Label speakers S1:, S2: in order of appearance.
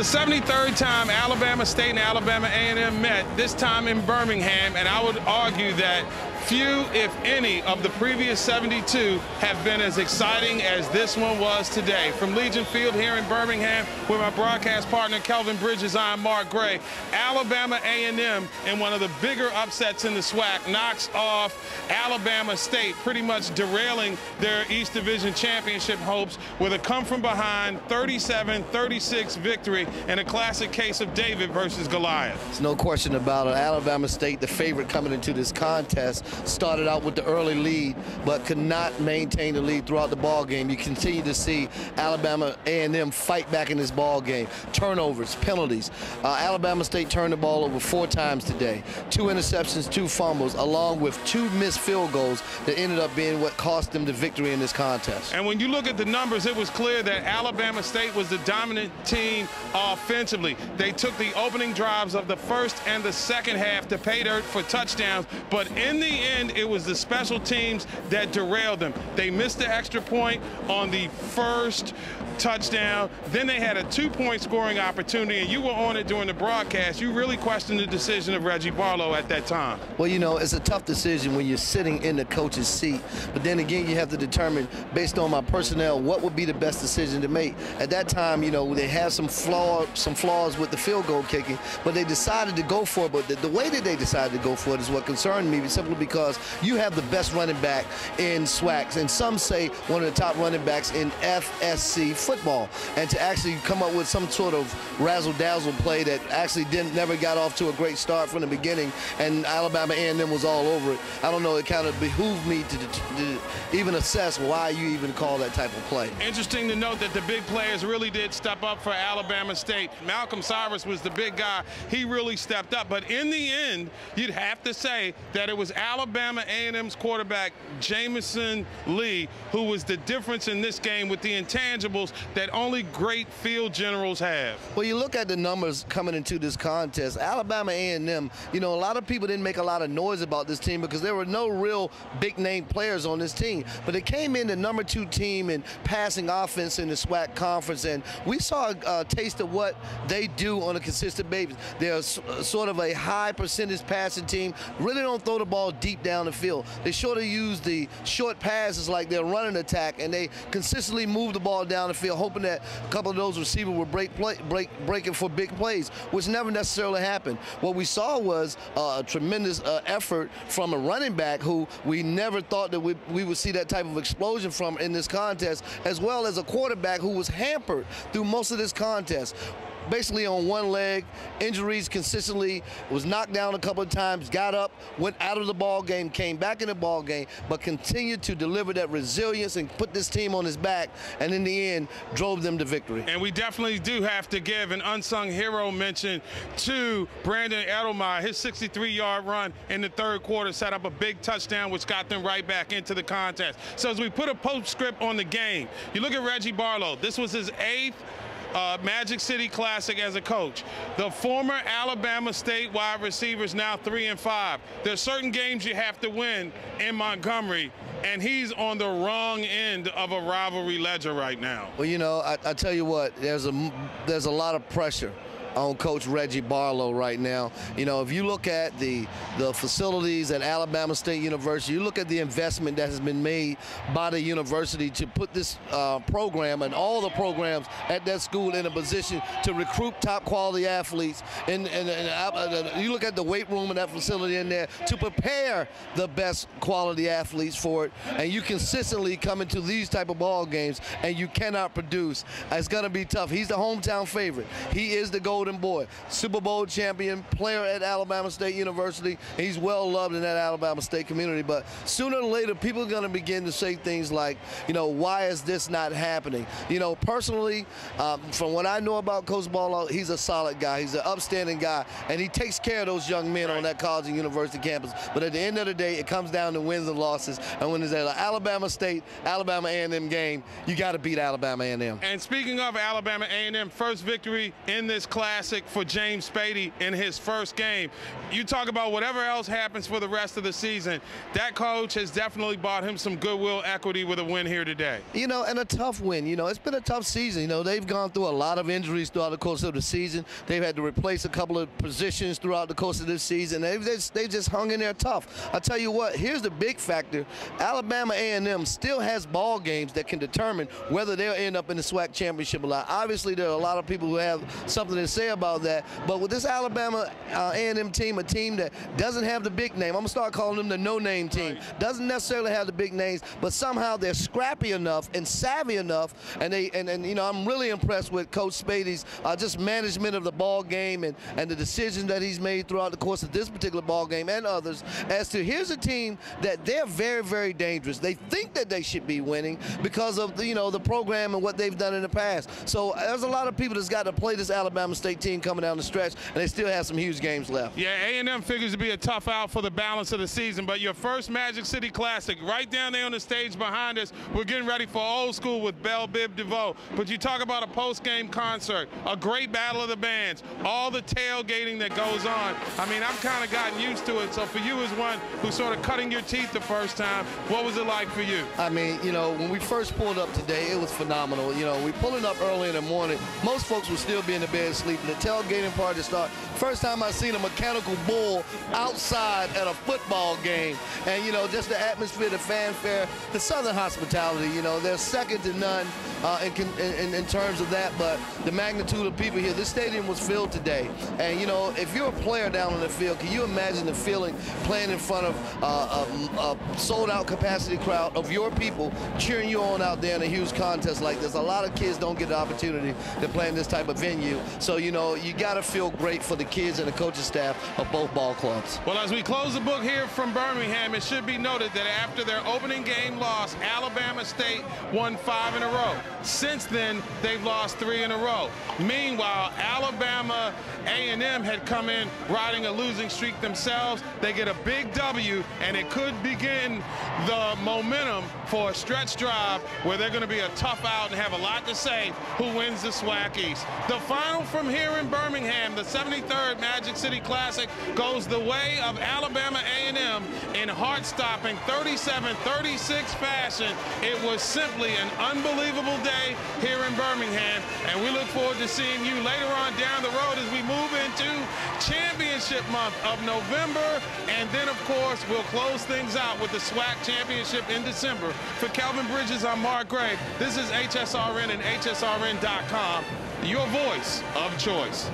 S1: 73rd time Alabama State and Alabama A&M met, this time in Birmingham, and I would argue that few, if any, of the previous 72 have been as exciting as this one was today. From Legion Field here in Birmingham, with my broadcast partner Kelvin Bridges, I'm Mark Gray. Alabama A&M, in one of the bigger upsets in the SWAC, knocks off Alabama State, pretty much derailing their East Division championship hopes with a come-from-behind 37-36 victory in a classic case of David versus Goliath.
S2: There's no question about it. Alabama State, the favorite coming into this contest, started out with the early lead, but could not maintain the lead throughout the ball game. You continue to see Alabama A&M fight back in this ball game. Turnovers, penalties. Alabama State turned the ball over 4 times today. 2 interceptions, 2 fumbles, along with 2 missed field goals that ended up being what cost them the victory in this contest.
S1: And when you look at the numbers, it was clear that Alabama State was the dominant team offensively. They took the opening drives of the first and the second half to pay dirt for touchdowns, but in the end, it was the special teams that derailed them. They missed the extra point on the first touchdown. Then they had a 2-point scoring opportunity, and you were on it during the broadcast. You really questioned the decision of Reggie Barlow at that time.
S2: Well, you know, it's a tough decision when you're sitting in the coach's seat. But then again, you have to determine, based on my personnel, what would be the best decision to make. At that time, you know, they had some flaws with the field goal kicking, but they decided to go for it. But the way that they decided to go for it is what concerned me, simply because you have the best running back in SWACs, and some say one of the top running backs in FSC football. And to actually come up with some sort of razzle-dazzle play that actually never got off to a great start from the beginning, and Alabama A&M was all over it, I don't know, it kind of behooved me to even assess why you even call that type of play.
S1: Interesting to note that the big players really did step up for Alabama State. Malcolm Cyrus was the big guy. He really stepped up. But in the end, you'd have to say that it was Alabama A&M's quarterback, Jamison Lee, who was the difference in this game with the intangibles that only great field generals have.
S2: Well, you look at the numbers coming into this contest, Alabama A&M, you know, a lot of people didn't make a lot of noise about this team because there were no real big-name players on this team. But it came in the #2 team in passing offense in the SWAC conference, and we saw a taste of what they do on a consistent basis. They're sort of a high percentage passing team, really don't throw the ball deep down the field. They sort of use the short passes like they're running attack, and they consistently move the ball down the field, hoping that a couple of those receivers will break it for big plays, which never necessarily happened. What we saw was a tremendous effort from a running back who we never thought that we would see that type of explosion from in this contest, as well as a quarterback who was hampered through most of this contest. Basically on one leg, injuries consistently, was knocked down a couple of times, got up, went out of the ball game, came back in the ball game, but continued to deliver that resilience and put this team on his back, and in the end, drove them to victory.
S1: And we definitely do have to give an unsung hero mention to Brandon Edelmeyer. His 63-yard run in the third quarter set up a big touchdown, which got them right back into the contest. So as we put a postscript on the game, you look at Reggie Barlow. This was his 8th Magic City Classic as a coach. The former Alabama State wide receivers now 3-5. There's certain games you have to win in Montgomery, and he's on the wrong end of a rivalry ledger right now.
S2: Well, you know, I tell you what, there's a lot of pressure on Coach Reggie Barlow right now. You know, if you look at the facilities at Alabama State University, you look at the investment that has been made by the university to put this program and all the programs at that school in a position to recruit top quality athletes. And you look at the weight room in that facility in there to prepare the best quality athletes for it. And you consistently come into these type of ball games and you cannot produce. It's gonna be tough. He's the hometown favorite. He is the golden boy, Super Bowl champion, player at Alabama State University. He's well loved in that Alabama State community, but sooner or later people are going to begin to say things like, you know, why is this not happening? You know, personally, from what I know about Coach Barlow, he's a solid guy, he's an upstanding guy, and he takes care of those young men on that college and university campus. But at the end of the day, it comes down to wins and losses, and when there's an Alabama State, Alabama A&M game, you got to beat Alabama A&M.
S1: And speaking of Alabama A&M, first victory in this class Classic for James Spady in his first game. You talk about whatever else happens for the rest of the season, that coach has definitely bought him some goodwill equity with a win here today.
S2: You know, and a tough win. You know, it's been a tough season. You know, they've gone through a lot of injuries throughout the course of the season. They've had to replace a couple of positions throughout the course of this season. They've just hung in there tough. I'll tell you what, here's the big factor. Alabama A&M still has ball games that can determine whether they'll end up in the SWAC championship or not. Obviously, there are a lot of people who have something to say about that, but with this Alabama A&M team, a team that doesn't have the big name, I'm gonna start calling them the no-name team, doesn't necessarily have the big names, but somehow they're scrappy enough and savvy enough, and you know, I'm really impressed with Coach Spady's just management of the ball game and the decisions that he's made throughout the course of this particular ball game and others. As to, here's a team that they're very, very dangerous. They think that they should be winning because of the, you know, the program and what they've done in the past. So there's a lot of people that's got to play this Alabama State team coming down the stretch, and they still have some huge games left.
S1: Yeah, A&M figures to be a tough out for the balance of the season, but your first Magic City Classic right down there on the stage behind us, we're getting ready for old school with Belle Biv DeVoe. But you talk about a post-game concert, a great battle of the bands, all the tailgating that goes on. I mean, I've kind of gotten used to it. So for you as one who's sort of cutting your teeth the first time, what was it like for you?
S2: I mean, you know, when we first pulled up today, it was phenomenal. You know, we pulling up early in the morning. Most folks would still be in the bed sleeping. The tailgating party started. First time I seen a mechanical bull outside at a football game. And, you know, just the atmosphere, the fanfare, the Southern hospitality, you know, they're second to none in terms of that. But the magnitude of people here, this stadium was filled today. And, you know, if you're a player down on the field, can you imagine the feeling playing in front of a sold-out capacity crowd of your people cheering you on out there in a huge contest like this? A lot of kids don't get the opportunity to play in this type of venue. So, you know, you got to feel great for the kids and the coaching staff of both ball clubs.
S1: Well, as we close the book here from Birmingham, it should be noted that after their opening game loss, Alabama State won 5 in a row. Since then, they've lost 3 in a row. Meanwhile, Alabama A&M had come in riding a losing streak themselves. They get a big W, and it could begin the momentum for a stretch drive where they're going to be a tough out and have a lot to say who wins the SWAC East. The final from here in Birmingham, the 73rd Magic City Classic, goes the way of Alabama A&M in heart-stopping 37-36 fashion. It was simply an unbelievable day here in Birmingham, and we look forward to seeing you later on down the road as we move into championship month of November, and then of course we'll close things out with the SWAC championship in December. For Kelvin Bridges, I'm Mark Gray. This is HSRN and HSRN.com, your voice of choice.